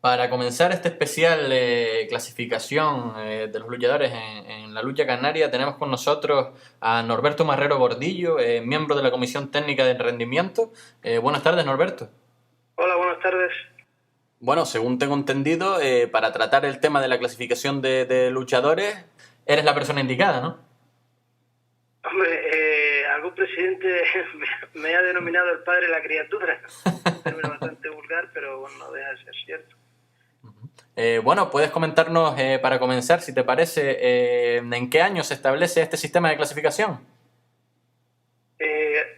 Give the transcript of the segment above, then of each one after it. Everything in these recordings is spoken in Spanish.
Para comenzar este especial clasificación de los luchadores en la lucha canaria, tenemos con nosotros a Norberto Marrero Gordillo, miembro de la Comisión Técnica de Rendimiento. Buenas tardes, Norberto. Hola, buenas tardes. Bueno, según tengo entendido, para tratar el tema de la clasificación de luchadores, eres la persona indicada, ¿no? Hombre, algún presidente me ha denominado el padre de la criatura. Un término bastante vulgar, pero bueno, no deja de ser cierto. Bueno, puedes comentarnos, para comenzar, si te parece, en qué año se establece este sistema de clasificación.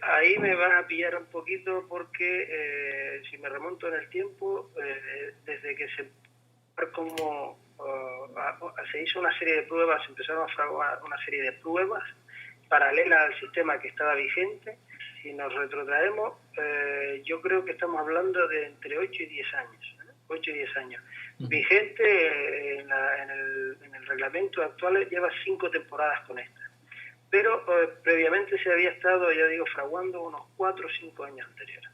Ahí me van a pillar un poquito porque si me remonto en el tiempo, desde que se hizo una serie de pruebas, empezaron a fraguar una serie de pruebas paralela al sistema que estaba vigente. Si nos retrotraemos, yo creo que estamos hablando de entre 8 y 10 años. 8 y 10 años. Vigente en el reglamento actual lleva 5 temporadas con esta. Pero previamente se había estado, ya digo, fraguando unos 4 o 5 años anteriores.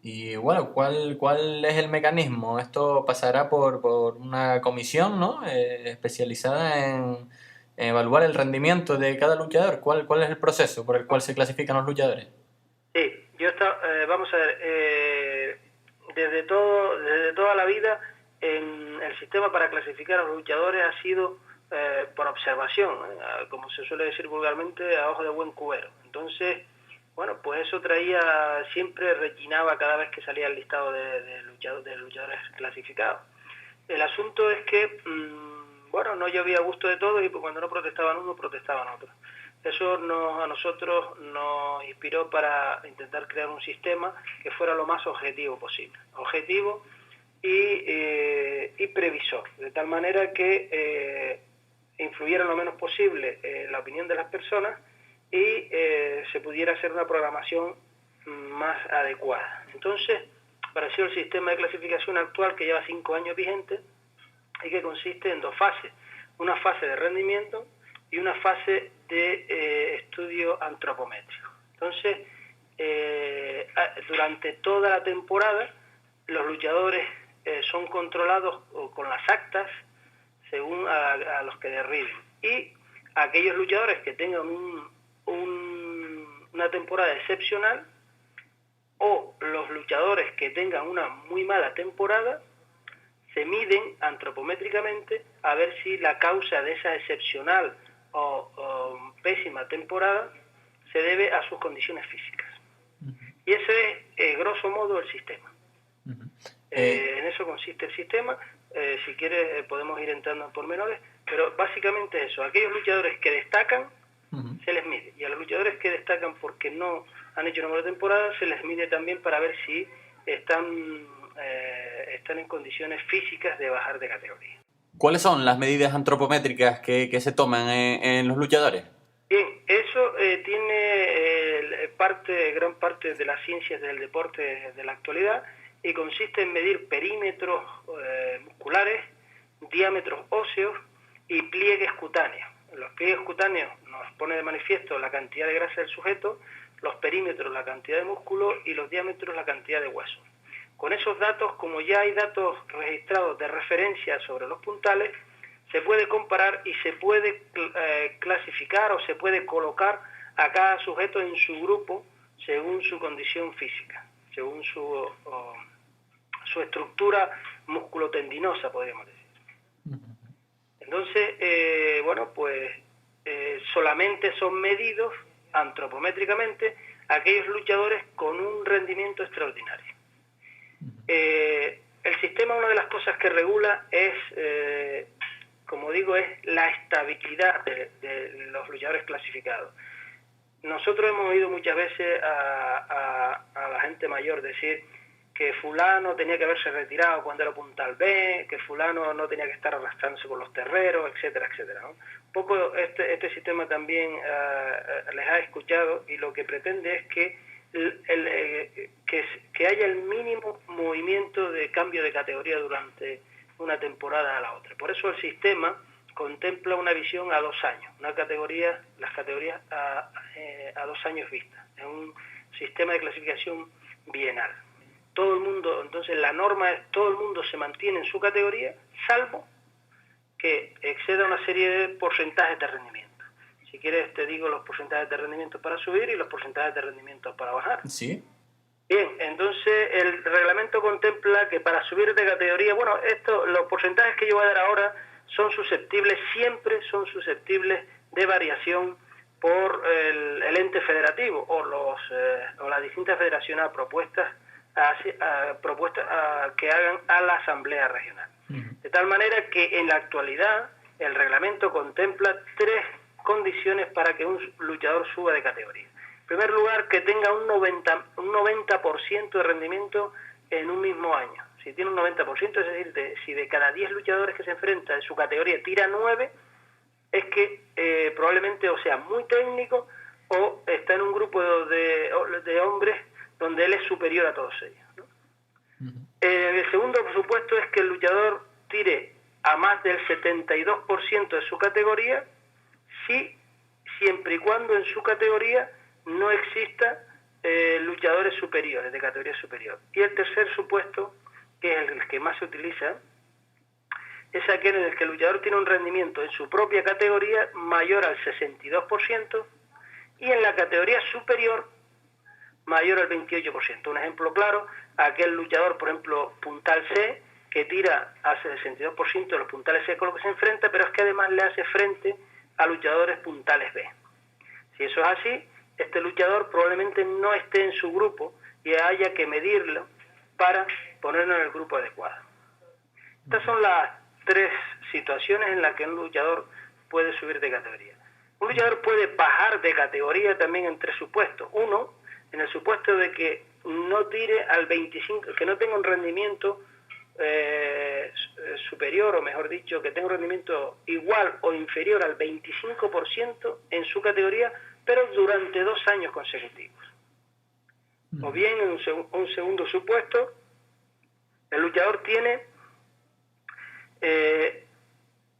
Y bueno, ¿cuál es el mecanismo? Esto pasará por una comisión, ¿no? Especializada en evaluar el rendimiento de cada luchador. ¿Cuál es el proceso por el cual se clasifican los luchadores? Sí, vamos a ver, desde toda la vida el sistema para clasificar a los luchadores ha sido por observación, como se suele decir vulgarmente, a ojo de buen cubero. Entonces, bueno, pues eso siempre rechinaba cada vez que salía el listado de luchadores clasificados. El asunto es que, bueno, no llovía a gusto de todos y cuando no protestaban uno, protestaban otros. Eso a nosotros nos inspiró para intentar crear un sistema que fuera lo más objetivo posible. Objetivo y previsor, de tal manera que influyera lo menos posible en la opinión de las personas y se pudiera hacer una programación más adecuada. Entonces, apareció el sistema de clasificación actual que lleva 5 años vigente y que consiste en 2 fases. Una fase de rendimiento y una fase de estudio antropométrico. Entonces, durante toda la temporada, los luchadores son controlados con las actas según a los que derriben. Y aquellos luchadores que tengan una temporada excepcional o los luchadores que tengan una muy mala temporada se miden antropométricamente a ver si la causa de esa excepcional o pésima temporada se debe a sus condiciones físicas. Y ese es, grosso modo, el sistema. En eso consiste el sistema. Si quieres podemos ir entrando en pormenores, pero básicamente eso. Aquellos luchadores que destacan se les mide, y a los luchadores que destacan porque no han hecho una buena temporada se les mide también para ver si están en condiciones físicas de bajar de categoría. ¿Cuáles son las medidas antropométricas que se toman en los luchadores? Bien, eso tiene gran parte de las ciencias del deporte de la actualidad y consiste en medir perímetros musculares, diámetros óseos y pliegues cutáneos. Los pliegues cutáneos nos pone de manifiesto la cantidad de grasa del sujeto, los perímetros la cantidad de músculo y los diámetros la cantidad de hueso. Con esos datos, como ya hay datos registrados de referencia sobre los puntales, se puede comparar y se puede clasificar o se puede colocar a cada sujeto en su grupo según su condición física, según su estructura musculotendinosa, podríamos decir. Entonces, bueno, pues solamente son medidos antropométricamente aquellos luchadores con un rendimiento extraordinario. El sistema, una de las cosas que regula es, como digo, es la estabilidad de los luchadores clasificados. Nosotros hemos oído muchas veces a la gente mayor decir que fulano tenía que haberse retirado cuando era puntal B, que fulano no tenía que estar arrastrándose por los terreros, etcétera, etcétera, ¿no? Un poco este sistema también les ha escuchado y lo que pretende es que haya el mínimo movimiento de cambio de categoría durante una temporada a la otra. Por eso el sistema contempla una visión a 2 años, las categorías a 2 años vista. Es un sistema de clasificación bienal. todo el mundo, entonces la norma es todo el mundo se mantiene en su categoría, salvo que exceda una serie de porcentajes de rendimiento. Si quieres te digo los porcentajes de rendimiento para subir y los porcentajes de rendimiento para bajar. Sí. Bien, entonces el reglamento contempla que para subir de categoría, bueno, los porcentajes que yo voy a dar ahora son susceptibles, siempre son susceptibles de variación por el ente federativo o las distintas federaciones propuestas que hagan a la Asamblea Regional. De tal manera que en la actualidad el reglamento contempla 3 condiciones para que un luchador suba de categoría. En primer lugar, que tenga un 90% de rendimiento en un mismo año. Si tiene un 90%, es decir, si de cada 10 luchadores que se enfrenta en su categoría tira 9, es que probablemente o sea muy técnico o está en un grupo de hombres donde él es superior a todos ellos, ¿no? El segundo, por supuesto, es que el luchador tire a más del 72% de su categoría, siempre y cuando en su categoría no exista luchadores superiores, de categoría superior. Y el tercer supuesto, que es el que más se utiliza, es aquel en el que el luchador tiene un rendimiento en su propia categoría mayor al 62% y en la categoría superior mayor al 28%. Un ejemplo claro, aquel luchador, por ejemplo, puntal C, que tira al 62% de los puntales C con los que se enfrenta, pero es que además le hace frente a luchadores puntales B. Si eso es así, este luchador probablemente no esté en su grupo y haya que medirlo para ponerlo en el grupo adecuado. Estas son las 3 situaciones en las que un luchador puede subir de categoría. Un luchador puede bajar de categoría también en 3 supuestos. Uno, en el supuesto de que no tire al 25, que no tenga un rendimiento superior, o mejor dicho, que tenga un rendimiento igual o inferior al 25% en su categoría, pero durante 2 años consecutivos. O bien, en un segundo supuesto, el luchador tiene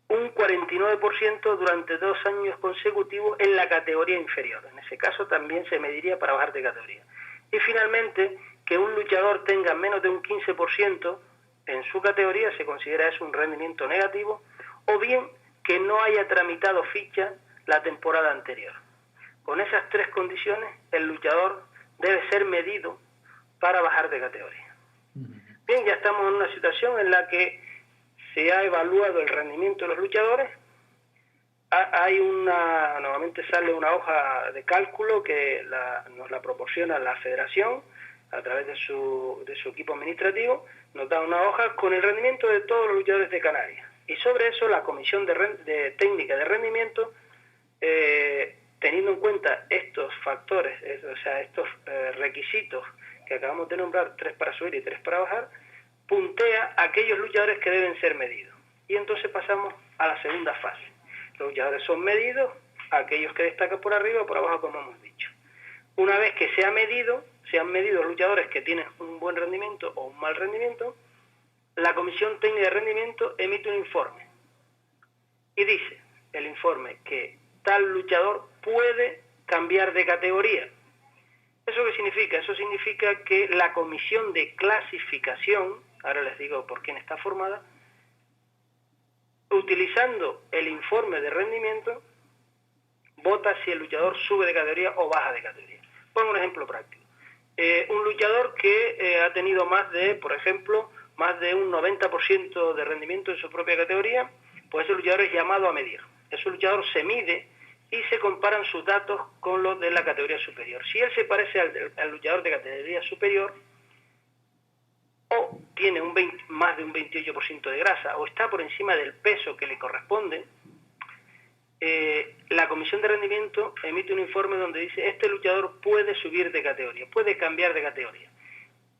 un 49% durante 2 años consecutivos en la categoría inferior. En ese caso también se mediría para bajar de categoría. Y finalmente, que un luchador tenga menos de un 15% en su categoría, se considera eso un rendimiento negativo, o bien que no haya tramitado ficha la temporada anterior. Con esas 3 condiciones, el luchador debe ser medido para bajar de categoría. Bien, ya estamos en una situación en la que se ha evaluado el rendimiento de los luchadores. Normalmente sale una hoja de cálculo que nos la proporciona la federación a través de su equipo administrativo, nos da una hoja con el rendimiento de todos los luchadores de Canarias. Y sobre eso la Comisión de Técnica de Rendimiento, teniendo en cuenta estos factores, estos requisitos que acabamos de nombrar, 3 para subir y 3 para bajar, puntea a aquellos luchadores que deben ser medidos. Y entonces pasamos a la segunda fase. Los luchadores son medidos, aquellos que destacan por arriba o por abajo, como hemos dicho. Una vez que se han medido los luchadores que tienen un buen rendimiento o un mal rendimiento, la Comisión Técnica de Rendimiento emite un informe. Y dice el informe que tal luchador puede cambiar de categoría. ¿Eso qué significa? Eso significa que la Comisión de Clasificación, ahora les digo por quién está formada, utilizando el informe de rendimiento, vota si el luchador sube de categoría o baja de categoría. Pongo un ejemplo práctico. Un luchador que ha tenido por ejemplo, más de un 90% de rendimiento en su propia categoría, pues ese luchador es llamado a medir. Ese luchador se mide y se comparan sus datos con los de la categoría superior. Si él se parece al luchador de categoría superior, o tiene más de un 28% de grasa, o está por encima del peso que le corresponde, la Comisión de Rendimiento emite un informe donde dice: este luchador puede subir de categoría, puede cambiar de categoría.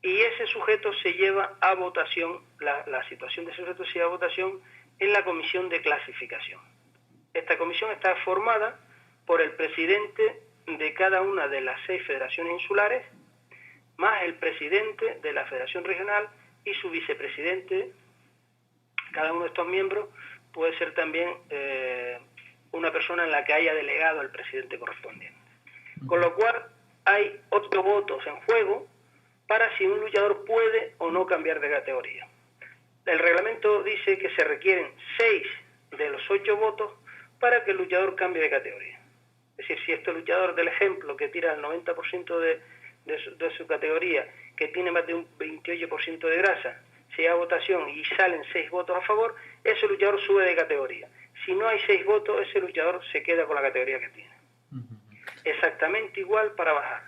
Y ese sujeto se lleva a votación, la situación de ese sujeto se lleva a votación en la Comisión de Clasificación. Esta comisión está formada por el presidente de cada una de las 6 federaciones insulares, más el presidente de la Federación Regional y su vicepresidente. Cada uno de estos miembros puede ser también una persona en la que haya delegado el presidente correspondiente. Con lo cual hay 8 votos en juego para si un luchador puede o no cambiar de categoría. El reglamento dice que se requieren 6 de los 8 votos para que el luchador cambie de categoría. Es decir, si este luchador del ejemplo que tira el 90% de su categoría, que tiene más de un 28% de grasa, si hay votación y salen 6 votos a favor, ese luchador sube de categoría. Si no hay 6 votos, ese luchador se queda con la categoría que tiene. Exactamente igual para bajar.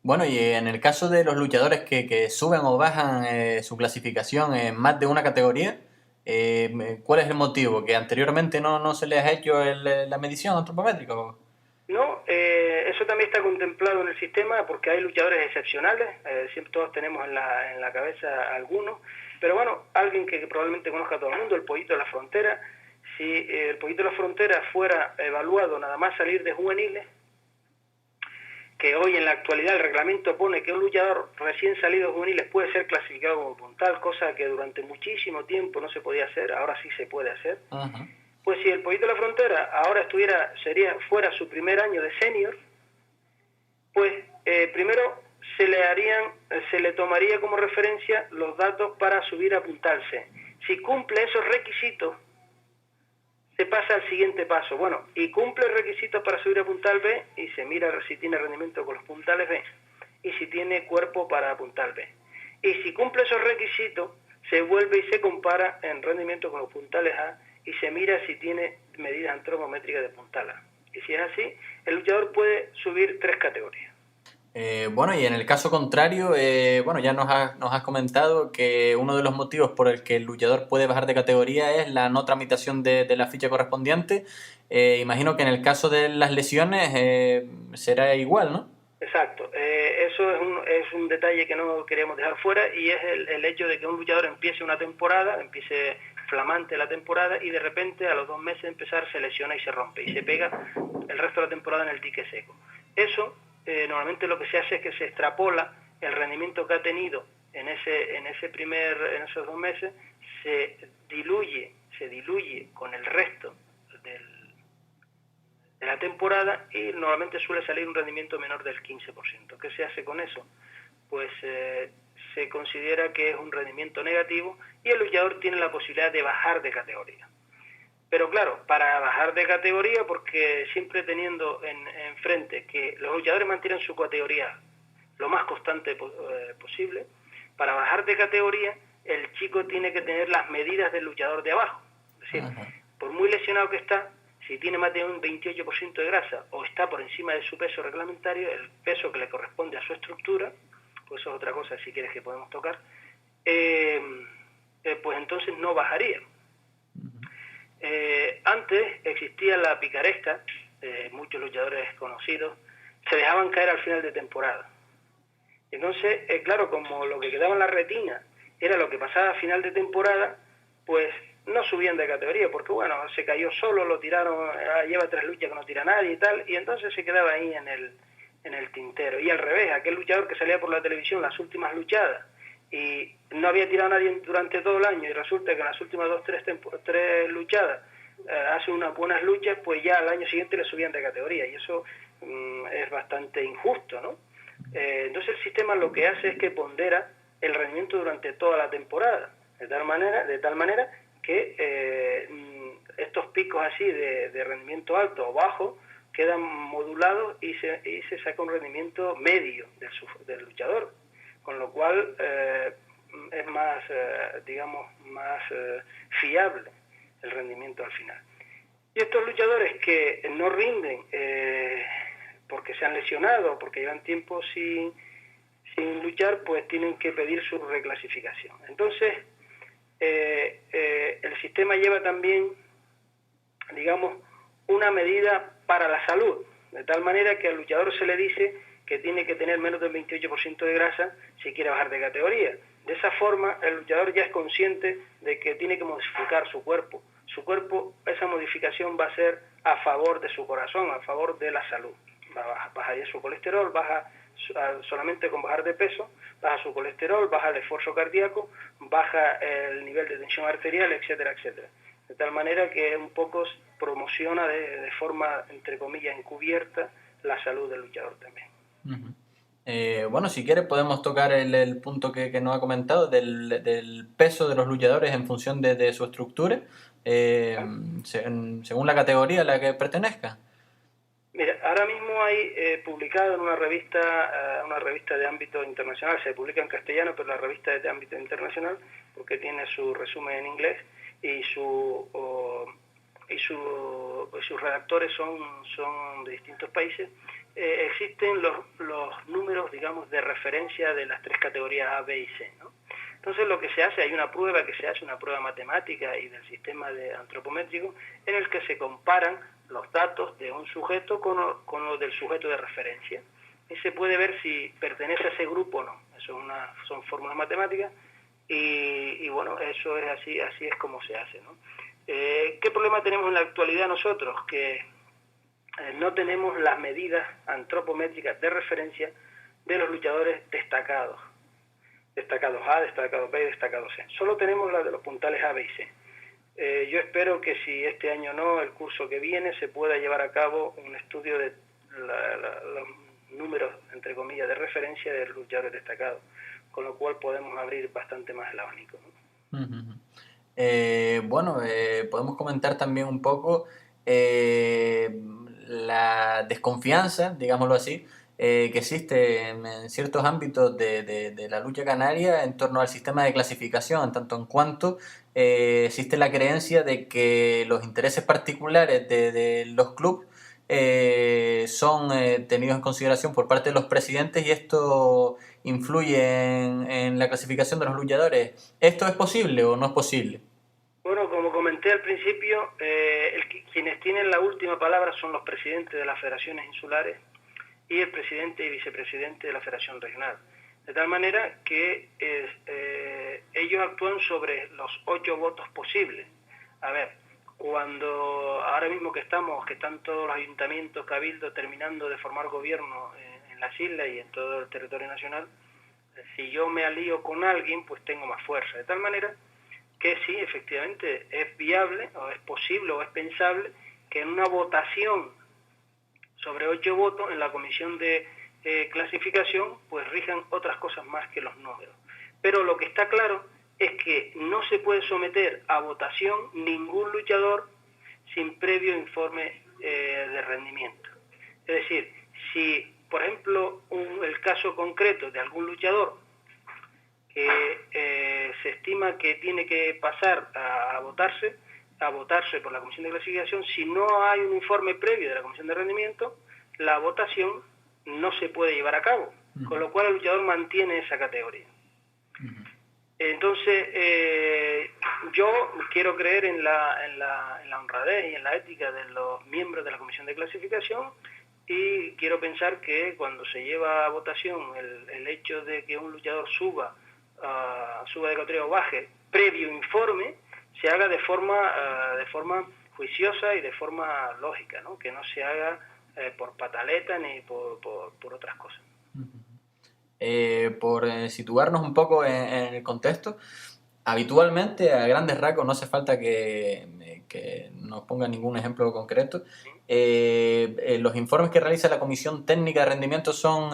Bueno, y en el caso de los luchadores que suben o bajan su clasificación en más de una categoría, ¿cuál es el motivo? ¿Que anteriormente no se les ha hecho la medición antropométrica? No, eso también está contemplado en el sistema porque hay luchadores excepcionales, siempre todos tenemos en la cabeza algunos, pero bueno, alguien que probablemente conozca a todo el mundo, el Pollito de la Frontera. Si el Pollito de la Frontera fuera evaluado nada más salir de juveniles, que hoy en la actualidad el reglamento pone que un luchador recién salido de juveniles puede ser clasificado como puntal, cosa que durante muchísimo tiempo no se podía hacer, ahora sí se puede hacer. Ajá. Pues si el Pollito de la Frontera ahora fuera su primer año de senior, pues primero se le tomaría como referencia los datos para subir a puntalse. Si cumple esos requisitos, se pasa al siguiente paso. Bueno, y cumple requisitos para subir a puntal B y se mira si tiene rendimiento con los puntales B y si tiene cuerpo para puntal B. Y si cumple esos requisitos, se vuelve y se compara en rendimiento con los puntales A y se mira si tiene medidas antropométricas de puntal A. Y si es así, el luchador puede subir 3 categorías. Bueno, y en el caso contrario, bueno, ya nos has comentado que uno de los motivos por el que el luchador puede bajar de categoría es la no tramitación de la ficha correspondiente. Imagino que en el caso de las lesiones será igual, ¿no? Exacto, eso es un detalle que no queríamos dejar fuera y es el hecho de que un luchador empiece una temporada, empiece flamante la temporada y de repente a los 2 meses de empezar se lesiona y se rompe y se pega el resto de la temporada en el dique seco. Eso normalmente lo que se hace es que se extrapola el rendimiento que ha tenido en esos 2 meses, se diluye con el resto de la temporada y normalmente suele salir un rendimiento menor del 15%. ¿Qué se hace con eso? Pues se considera que es un rendimiento negativo y el luchador tiene la posibilidad de bajar de categoría. Pero claro, para bajar de categoría, porque siempre teniendo enfrente que los luchadores mantienen su categoría lo más constante posible, para bajar de categoría el chico tiene que tener las medidas del luchador de abajo. Es decir, por muy lesionado que está, si tiene más de un 28% de grasa o está por encima de su peso reglamentario, el peso que le corresponde a su estructura, pues eso es otra cosa si quieres que podemos tocar, pues entonces no bajaría. Antes existía la picaresca, muchos luchadores conocidos se dejaban caer al final de temporada. Entonces, claro, como lo que quedaba en la retina era lo que pasaba a final de temporada, pues no subían de categoría, porque bueno, se cayó solo, lo tiraron, lleva 3 luchas que no tira nadie y tal, y entonces se quedaba ahí en el tintero. Y al revés, aquel luchador que salía por la televisión las últimas luchadas y no había tirado a nadie durante todo el año y resulta que en las últimas 3 luchadas hace unas buenas luchas, pues ya al año siguiente le subían de categoría y eso es bastante injusto, ¿no? Entonces el sistema lo que hace es que pondera el rendimiento durante toda la temporada, de tal manera que estos picos así de rendimiento alto o bajo quedan modulados y se saca un rendimiento medio del luchador, con lo cual es más, más fiable el rendimiento al final. Y estos luchadores que no rinden porque se han lesionado, porque llevan tiempo sin luchar, pues tienen que pedir su reclasificación. Entonces, el sistema lleva también, digamos, una medida para la salud, de tal manera que al luchador se le dice que tiene que tener menos del 28% de grasa si quiere bajar de categoría. De esa forma, el luchador ya es consciente de que tiene que modificar su cuerpo. Su cuerpo, esa modificación va a ser a favor de su corazón, a favor de la salud. Bajaría su colesterol, baja solamente con bajar de peso, baja su colesterol, baja el esfuerzo cardíaco, baja el nivel de tensión arterial, etcétera, etcétera. De tal manera que un poco promociona de forma, entre comillas, encubierta la salud del luchador también. Bueno, si quieres podemos tocar el punto que nos ha comentado del peso de los luchadores en función de su estructura, eh, ¿Vale? según la categoría a la que pertenezca. Mira, ahora mismo hay publicado en una revista de ámbito internacional, se publica en castellano, pero la revista es de ámbito internacional porque tiene su resumen en inglés y sus redactores son de distintos países. Existen los números, digamos, de referencia de las tres categorías A, B y C, ¿no? Entonces lo que se hace, hay una prueba que se hace, una prueba matemática y del sistema de antropométrico, en el que se comparan los datos de un sujeto con lo del sujeto de referencia. Y se puede ver si pertenece a ese grupo o no. Eso son fórmulas matemáticas y bueno, eso es así es como se hace, ¿no? ¿Qué problema tenemos en la actualidad nosotros? Que no tenemos las medidas antropométricas de referencia de los luchadores destacados. Destacados A, destacados B y destacados C. Solo tenemos la de los puntales A, B y C. Yo espero que si este año no, el curso que viene, se pueda llevar a cabo un estudio de los números, entre comillas, de referencia de los luchadores destacados, con lo cual podemos abrir bastante más el abanico, ¿no? Ujú. Bueno, podemos comentar también un poco la desconfianza, digámoslo así, que existe en ciertos ámbitos de la lucha canaria en torno al sistema de clasificación, en tanto en cuanto existe la creencia de que los intereses particulares de los clubes son tenidos en consideración por parte de los presidentes y esto influye en la clasificación de los luchadores. ¿Esto es posible o no es posible? Bueno, como comenté al principio, quienes tienen la última palabra son los presidentes de las federaciones insulares y el presidente y vicepresidente de la federación regional. De tal manera que ellos actúan sobre los 8 votos posibles. A ver, cuando ahora mismo que están todos los ayuntamientos, cabildos terminando de formar gobierno en las islas y en todo el territorio nacional, si yo me alío con alguien, pues tengo más fuerza. De tal manera que sí, efectivamente, es viable, o es posible, o es pensable, que en una votación sobre 8 votos en la comisión de clasificación, pues rijan otras cosas más que los números. Pero lo que está claro es que no se puede someter a votación ningún luchador sin previo informe de rendimiento. Es decir, si, por ejemplo, el caso concreto de algún luchador que se estima que tiene que pasar a votarse por la comisión de clasificación, si no hay un informe previo de la comisión de rendimiento, la votación no se puede llevar a cabo, con lo cual el luchador mantiene esa categoría. Entonces, yo quiero creer en la honradez y en la ética de los miembros de la comisión de clasificación y quiero pensar que cuando se lleva a votación el hecho de que un luchador suba de categoría o baje previo informe, se haga de forma juiciosa y de forma lógica, ¿no? Que no se haga por pataleta ni por otras cosas. Por situarnos un poco en el contexto, habitualmente a grandes rasgos, no hace falta que nos ponga ningún ejemplo concreto, los informes que realiza la Comisión Técnica de Rendimiento son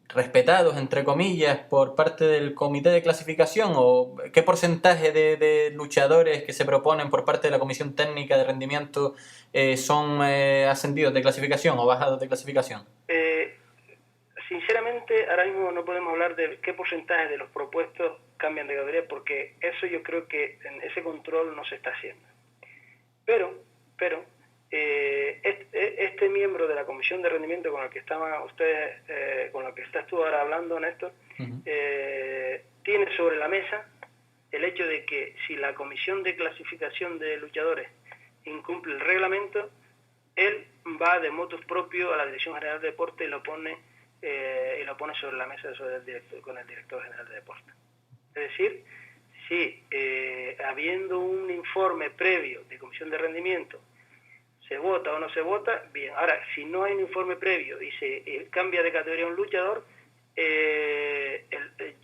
respetados, entre comillas, por parte del comité de clasificación, o qué porcentaje de luchadores que se proponen por parte de la Comisión Técnica de Rendimiento son ascendidos de clasificación o bajados de clasificación. Sinceramente, ahora mismo no podemos hablar de qué porcentaje de los propuestos cambian de categoría, porque eso yo creo que en ese control no se está haciendo. Pero este miembro de la comisión de rendimiento con el que estaban ustedes, con el que estás tú ahora hablando, Néstor, tiene sobre la mesa el hecho de que si la comisión de clasificación de luchadores incumple el reglamento, él va de motus propio a la Dirección General de Deporte y lo pone sobre la mesa con el director general de deporte. Es decir, si habiendo un informe previo de comisión de rendimiento se vota o no se vota, bien. Ahora, si no hay un informe previo y se cambia de categoría un luchador,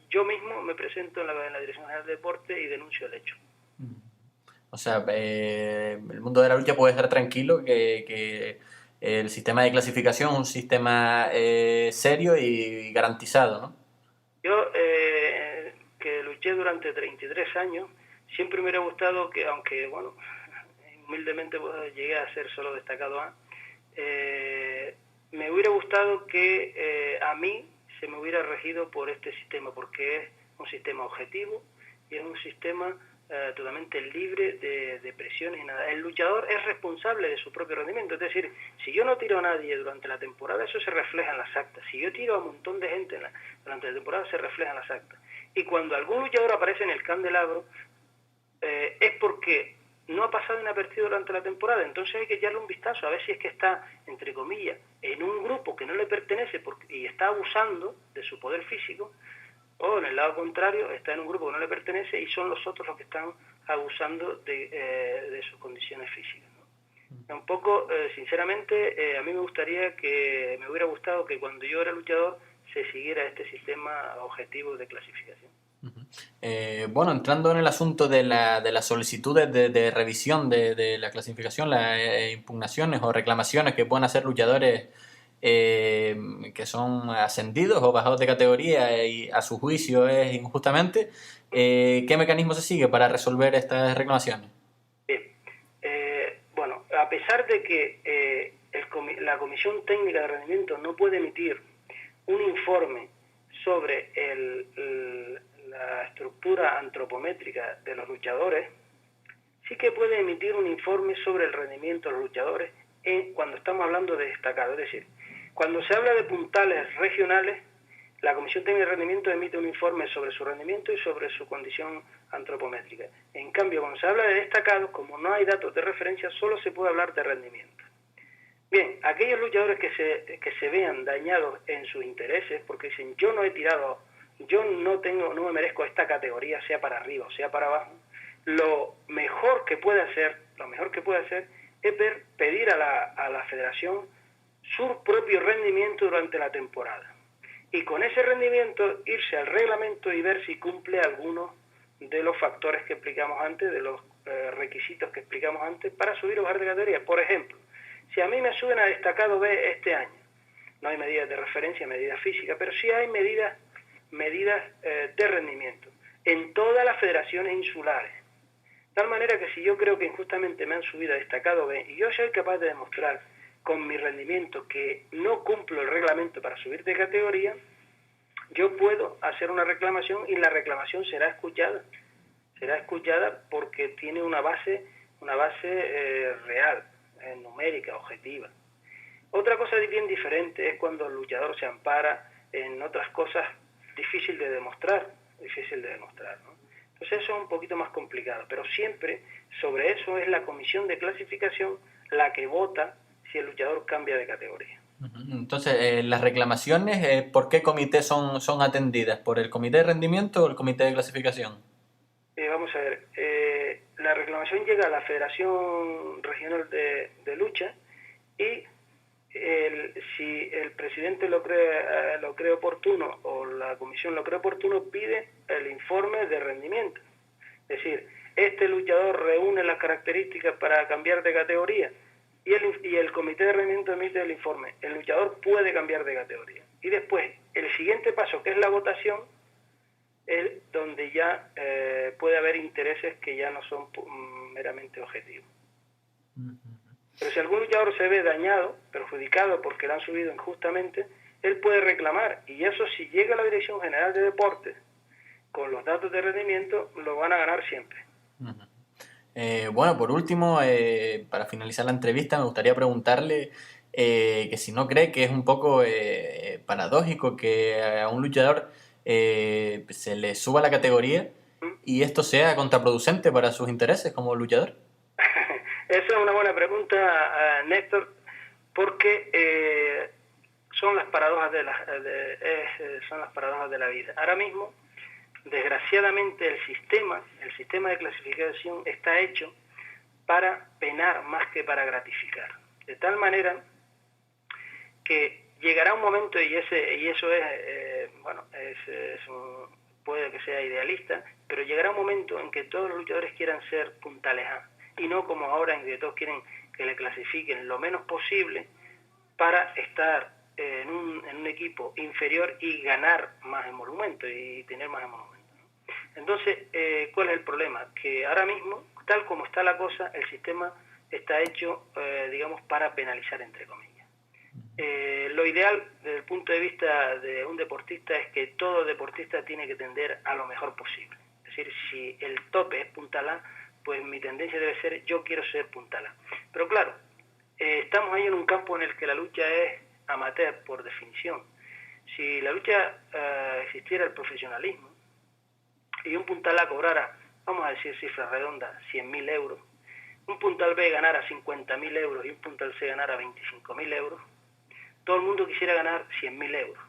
yo mismo me presento en la Dirección General de Deporte y denuncio el hecho. O sea, el mundo de la lucha puede estar tranquilo que el sistema de clasificación es un sistema serio y garantizado, ¿no? Yo, que luché durante 33 años, siempre me hubiera gustado que, aunque, bueno, humildemente pues, llegué a ser solo destacado A, me hubiera gustado que a mí se me hubiera regido por este sistema, porque es un sistema objetivo y es un sistema totalmente libre de presiones y nada. El luchador es responsable de su propio rendimiento, es decir, si yo no tiro a nadie durante la temporada, eso se refleja en las actas. Si yo tiro a un montón de gente durante la temporada, se refleja en las actas. Y cuando algún luchador aparece en el candelabro, es porque no ha pasado inapercibido durante la temporada, entonces hay que echarle un vistazo a ver si es que está, entre comillas, en un grupo que no le pertenece y está abusando de su poder físico, o en el lado contrario, está en un grupo que no le pertenece y son los otros los que están abusando de sus condiciones físicas, ¿no? Un poco, sinceramente, a mí me hubiera gustado que cuando yo era luchador se siguiera este sistema objetivo de clasificación. Bueno, entrando en el asunto de las solicitudes de revisión de la clasificación, las impugnaciones o reclamaciones que pueden hacer luchadores que son ascendidos o bajados de categoría y a su juicio es injustamente, ¿qué mecanismo se sigue para resolver estas reclamaciones? Bien, bueno, a pesar de que la Comisión Técnica de Rendimiento no puede emitir un informe sobre la estructura antropométrica de los luchadores, sí que puede emitir un informe sobre el rendimiento de los luchadores cuando estamos hablando de destacado. Es decir, cuando se habla de puntales regionales, la Comisión Técnica de Rendimiento emite un informe sobre su rendimiento y sobre su condición antropométrica. En cambio, cuando se habla de destacados, como no hay datos de referencia, solo se puede hablar de rendimiento. Bien, aquellos luchadores que se vean dañados en sus intereses, porque dicen, yo no he tirado, yo no me merezco esta categoría, sea para arriba o sea para abajo, lo mejor que puede hacer es pedir a la federación su propio rendimiento durante la temporada. Y con ese rendimiento irse al reglamento y ver si cumple algunos de los factores que explicamos antes, de los requisitos que explicamos antes para subir o bajar de categoría. Por ejemplo, si a mí me suben a destacado B este año, no hay medidas de referencia, medidas físicas, pero sí hay medidas de rendimiento en todas las federaciones insulares. De tal manera que si yo creo que injustamente me han subido a destacado B y yo soy capaz de demostrar con mi rendimiento que no cumplo el reglamento para subir de categoría, yo puedo hacer una reclamación y la reclamación será escuchada. Será escuchada porque tiene una base real, numérica, objetiva. Otra cosa bien diferente es cuando el luchador se ampara en otras cosas difícil de demostrar, ¿no? Entonces eso es un poquito más complicado, pero siempre sobre eso es la comisión de clasificación la que vota si el luchador cambia de categoría. Entonces, las reclamaciones, ¿por qué comité son atendidas? ¿Por el comité de rendimiento o el comité de clasificación? Vamos a ver, la reclamación llega a la Federación Regional de Lucha y si el presidente lo cree oportuno o la comisión lo cree oportuno, pide el informe de rendimiento. Es decir, este luchador reúne las características para cambiar de categoría y el comité de rendimiento emite el informe. El luchador puede cambiar de categoría. Y después, el siguiente paso, que es la votación, es donde ya puede haber intereses que ya no son meramente objetivos. Pero si algún luchador se ve dañado, perjudicado porque le han subido injustamente, él puede reclamar, y eso si llega a la Dirección General de Deportes con los datos de rendimiento, lo van a ganar siempre. Bueno, por último, para finalizar la entrevista, me gustaría preguntarle que si no cree que es un poco paradójico que a un luchador se le suba la categoría y esto sea contraproducente para sus intereses como luchador. Esa es una buena pregunta, Néstor, porque son las paradojas de la vida. Ahora mismo, desgraciadamente, el sistema de clasificación está hecho para penar más que para gratificar. De tal manera que llegará un momento, y eso puede que sea idealista, pero llegará un momento en que todos los luchadores quieran ser puntales A, y no como ahora en que todos quieren que le clasifiquen lo menos posible para estar en un equipo inferior y ganar más emolumento y tener más emolumento, ¿no? Entonces, ¿cuál es el problema? Que ahora mismo, tal como está la cosa, el sistema está hecho, digamos, para penalizar, entre comillas. Lo ideal, desde el punto de vista de un deportista, es que todo deportista tiene que tender a lo mejor posible. Es decir, si el tope es puntal A, pues mi tendencia debe ser, yo quiero ser puntal A. Pero claro, estamos ahí en un campo en el que la lucha es amateur por definición. Si la lucha existiera el profesionalismo y un puntal A cobrara, vamos a decir cifras redondas, 100.000 euros, un puntal B ganara 50.000 euros y un puntal C ganara 25.000 euros, todo el mundo quisiera ganar 100.000 euros.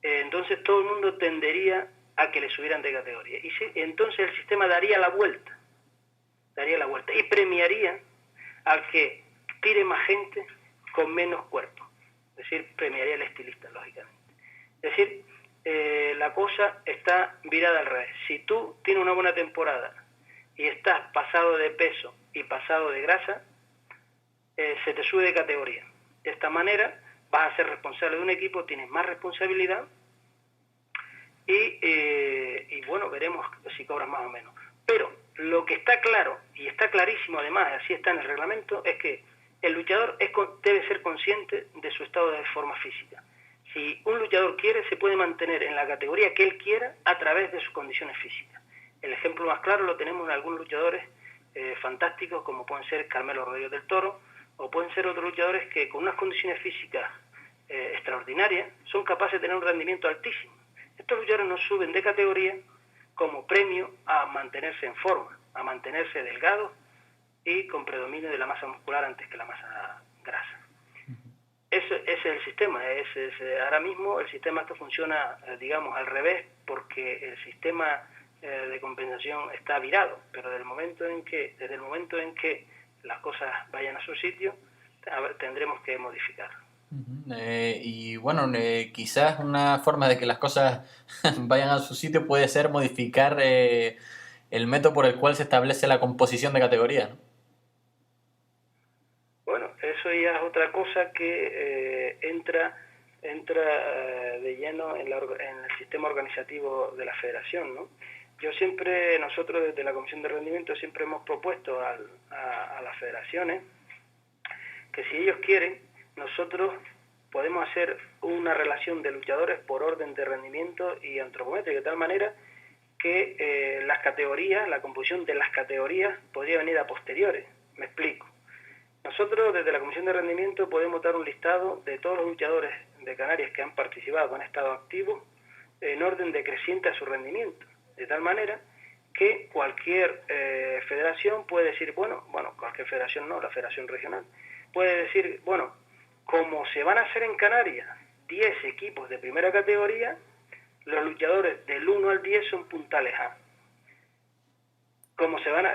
Entonces todo el mundo tendería a que le subieran de categoría. Y entonces el sistema daría la vuelta y premiaría al que tire más gente con menos cuerpo. Es decir, premiaría al estilista, lógicamente. Es decir, la cosa está virada al revés. Si tú tienes una buena temporada y estás pasado de peso y pasado de grasa, se te sube de categoría. De esta manera vas a ser responsable de un equipo, tienes más responsabilidad y bueno, veremos si cobras más o menos. Pero lo que está claro, y está clarísimo además, así está en el reglamento, es que el luchador debe ser consciente de su estado de forma física. Si un luchador quiere, se puede mantener en la categoría que él quiera a través de sus condiciones físicas. El ejemplo más claro lo tenemos en algunos luchadores fantásticos, como pueden ser Carmelo Rodríguez del Toro, o pueden ser otros luchadores que con unas condiciones físicas extraordinarias son capaces de tener un rendimiento altísimo. Estos luchadores no suben de categoría como premio a mantenerse en forma, a mantenerse delgados y con predominio de la masa muscular antes que la masa grasa. Ese es el sistema. Ahora mismo el sistema esto funciona, digamos, al revés, porque el sistema de compensación está virado, pero desde el momento en que las cosas vayan a su sitio, tendremos que modificar. Y bueno, quizás una forma de que las cosas vayan a su sitio puede ser modificar el método por el cual se establece la composición de categorías, ¿no? Bueno, eso ya es otra cosa que entra de lleno en el sistema organizativo de la federación, ¿no? Nosotros desde la Comisión de Rendimiento siempre hemos propuesto a las federaciones que si ellos quieren, nosotros podemos hacer una relación de luchadores por orden de rendimiento y antropométrica, de tal manera que las categorías, la composición de las categorías podría venir a posteriores. Me explico. Nosotros desde la Comisión de Rendimiento podemos dar un listado de todos los luchadores de Canarias que han participado, que han estado activos, en orden decreciente a su rendimiento, de tal manera que cualquier federación puede decir, cualquier federación no, la federación regional, puede decir, como se van a hacer en Canarias 10 equipos de primera categoría, los luchadores del 1 al 10 son puntales A. Como se van a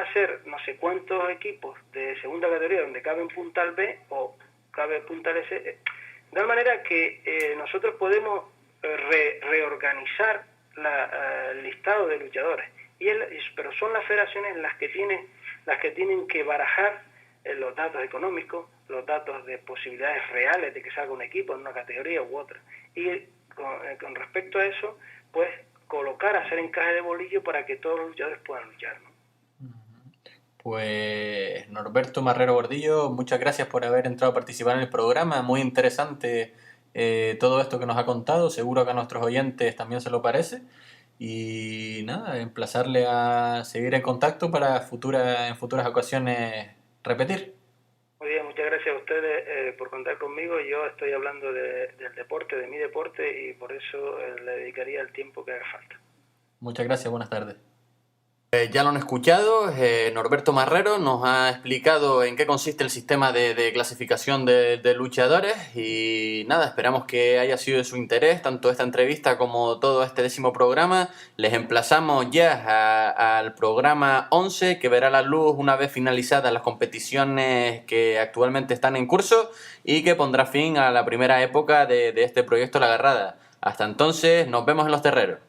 hacer no sé cuántos equipos de segunda categoría donde cabe un puntal B o cabe puntal S, de tal manera que nosotros podemos reorganizar el listado de luchadores. Pero son las federaciones las que tienen que barajar los datos económicos, los datos de posibilidades reales de que salga un equipo en una categoría u otra. Y con respecto a eso, pues hacer encaje de bolillo para que todos los luchadores puedan luchar, ¿no? Pues Norberto Marrero Gordillo, muchas gracias por haber entrado a participar en el programa. Muy interesante todo esto que nos ha contado. Seguro que a nuestros oyentes también se lo parece. Y nada, emplazarle a seguir en contacto para en futuras ocasiones repetir. Muy bien, muchas gracias a ustedes por contar conmigo. Yo estoy hablando del deporte, de mi deporte, y por eso le dedicaría el tiempo que haga falta. Muchas gracias, buenas tardes. Ya lo han escuchado, Norberto Marrero nos ha explicado en qué consiste el sistema de clasificación de luchadores y nada, esperamos que haya sido de su interés tanto esta entrevista como todo este 10º programa. Les emplazamos ya al programa 11 que verá la luz una vez finalizadas las competiciones que actualmente están en curso y que pondrá fin a la primera época de este proyecto La Agarrada. Hasta entonces, nos vemos en los terreros.